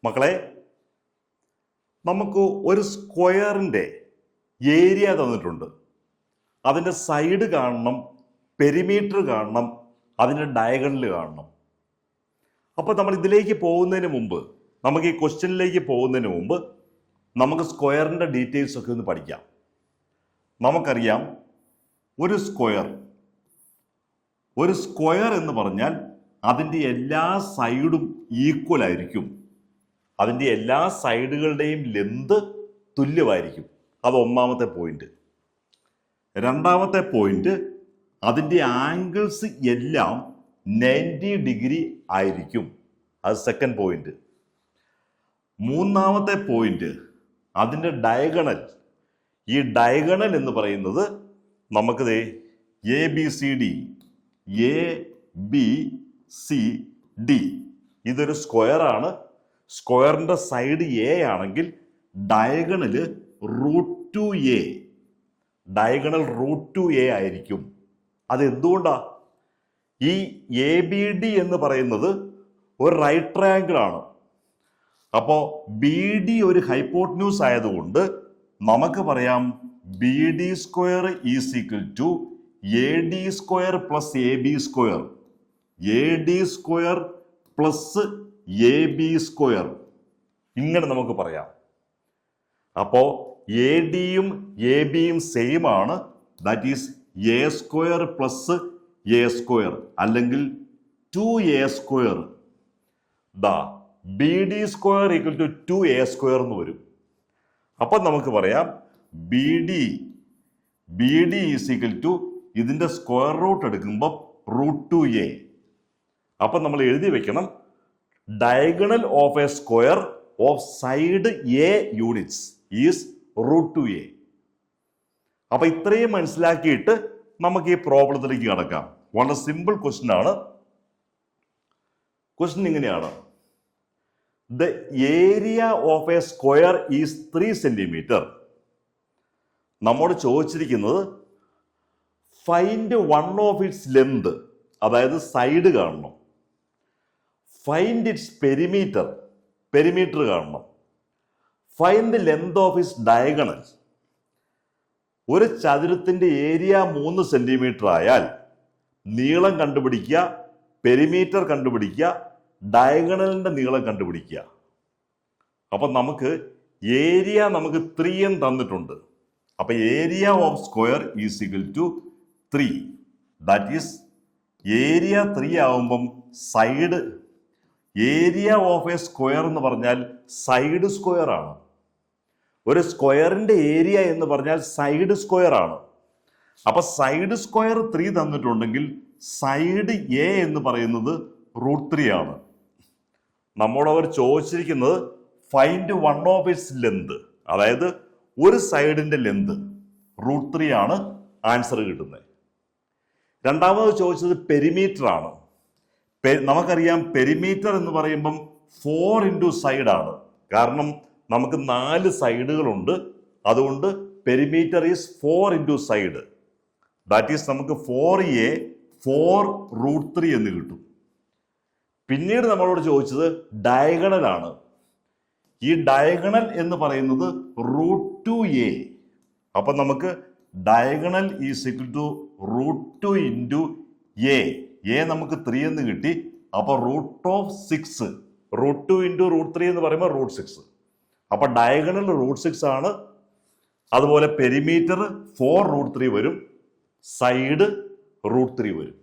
മക്കളെ, നമുക്ക് ഒരു സ്ക്വയറിൻ്റെ ഏരിയ തന്നിട്ടുണ്ട്. അതിൻ്റെ സൈഡ് കാണണം, പെരിമീറ്റർ കാണണം, അതിൻ്റെ ഡയഗണൽ കാണണം. അപ്പോൾ നമ്മൾ ഇതിലേക്ക് പോകുന്നതിന് മുമ്പ്, നമുക്ക് ഈ ക്വസ്റ്റ്യനിലേക്ക് പോകുന്നതിന് മുമ്പ് നമുക്ക് സ്ക്വയറിൻ്റെ ഡീറ്റെയിൽസ് ഒക്കെ ഒന്ന് പഠിക്കാം. നമുക്കറിയാം, ഒരു സ്ക്വയർ എന്ന് പറഞ്ഞാൽ അതിൻ്റെ എല്ലാ സൈഡും ഈക്വൽ ആയിരിക്കും. അതിൻ്റെ എല്ലാ സൈഡുകളുടെയും ലെന്ത് തുല്യമായിരിക്കും. അത് ഒന്നാമത്തെ പോയിന്റ്. രണ്ടാമത്തെ പോയിന്റ്, അതിൻ്റെ ആംഗിൾസ് എല്ലാം 90 ഡിഗ്രി ആയിരിക്കും. അത് സെക്കൻഡ് പോയിന്റ്. മൂന്നാമത്തെ പോയിന്റ്, അതിൻ്റെ ഡയഗണൽ. ഈ ഡയഗണൽ എന്ന് പറയുന്നത് നമുക്ക് ABCD ഇതൊരു സ്ക്വയറാണ്. സ്ക്വയറിൻ്റെ സൈഡ് A ആണെങ്കിൽ ഡയഗണല് √2A. ഡയഗണൽ √2A ആയിരിക്കും. അത് എന്തുകൊണ്ടാ? ഈ ABD എന്ന് പറയുന്നത് ഒരു റൈറ്റ് ട്രയാങ്കിൾ ആണ്. അപ്പോൾ BD ഒരു ഹൈപ്പോട്ടന്യൂസ് ആയതുകൊണ്ട് നമുക്ക് പറയാം BD square is equal to AD square plus AB square, AD square plus AB square. ഇങ്ങനെ നമുക്ക് പറയാം. അപ്പോൾ ADയും ABയും സെയിം ആണ്. That is A square plus A square, അല്ലെങ്കിൽ 2A square. BD square equal to 2A square എന്ന് വരും. അപ്പം നമുക്ക് പറയാം BD ഈസ് ഈക്വൽ ടു, ഇതിൻ്റെ സ്ക്വയർ റൂട്ട് എടുക്കുമ്പോൾ √2A. അപ്പം നമ്മൾ എഴുതി വെക്കണം, diagonal of a square of side A units is √2A. അപ്പൊ ഇത്രയും മനസ്സിലാക്കിയിട്ട് നമുക്ക് ഈ പ്രോബ്ലത്തിലേക്ക് കടക്കാം. വളരെ സിമ്പിൾ ക്വസ്റ്റ്യൻ ആണ്. ക്വസ്റ്റ്യൻ ഇങ്ങനെയാണ്: the area of a square is 3 centimetre. നമ്മോട് ചോദിച്ചിരിക്കുന്നത് find one of its length, അതായത് സൈഡ് കാണണം. ഫൈൻഡ് ഇറ്റ്സ് പെരിമീറ്റർ കാണണം. Find the length of its diagonal. ഒരു ചതുരത്തിന്റെ ഏരിയ 3 സെന്റിമീറ്റർ ആയാൽ നീളം കണ്ടുപിടിക്കുക, പെരിമീറ്റർ കണ്ടുപിടിക്കുക, ഡയഗണലിന്റെ നീളം കണ്ടുപിടിക്കുക. അപ്പൊ നമുക്ക് ഏരിയ 3 എന്ന് തന്നിട്ടുണ്ട്. അപ്പൊ area of square is equal to 3. That is area 3 ആവുമ്പം side, area of a square എന്ന് പറഞ്ഞാൽ സൈഡ് സ്ക്വയർ ആണ്. ഒരു സ്ക്വയറിന്റെ ഏരിയ എന്ന് പറഞ്ഞാൽ സൈഡ് സ്ക്വയർ ആണ്. അപ്പൊ സൈഡ് സ്ക്വയർ 3 തന്നിട്ടുണ്ടെങ്കിൽ സൈഡ് A എന്ന് പറയുന്നത് √3 ആണ്. നമ്മോട് അവർ ചോദിച്ചിരിക്കുന്നത് find one of its length, അതായത് ഒരു സൈഡിന്റെ ലെന്ത് √3 ആണ് ആൻസർ കിട്ടുന്നത്. രണ്ടാമത് ചോദിച്ചത് പെരിമീറ്റർ ആണ്. നമുക്കറിയാം പെരിമീറ്റർ എന്ന് പറയുമ്പം 4 ഇൻറ്റു സൈഡ് ആണ്. കാരണം നമുക്ക് 4 സൈഡുകളുണ്ട്. അതുകൊണ്ട് perimeter is 4 into side. That is നമുക്ക് 4A 4√3 എന്ന് കിട്ടും. പിന്നീട് നമ്മളോട് ചോദിച്ചത് ഡയഗണൽ ആണ്. ഈ ഡയഗണൽ എന്ന് പറയുന്നത് √2A. അപ്പൊ നമുക്ക് diagonal is equal to √2 into A. നമുക്ക് 3 എന്ന് കിട്ടി. അപ്പൊ √6, √2 ഇൻറ്റു √3 എന്ന് പറയുമ്പോൾ √6. അപ്പൊ ഡയഗണൽ √6 ആണ്. അതുപോലെ പെരിമീറ്റർ 4√3 വരും, സൈഡ് √3 വരും.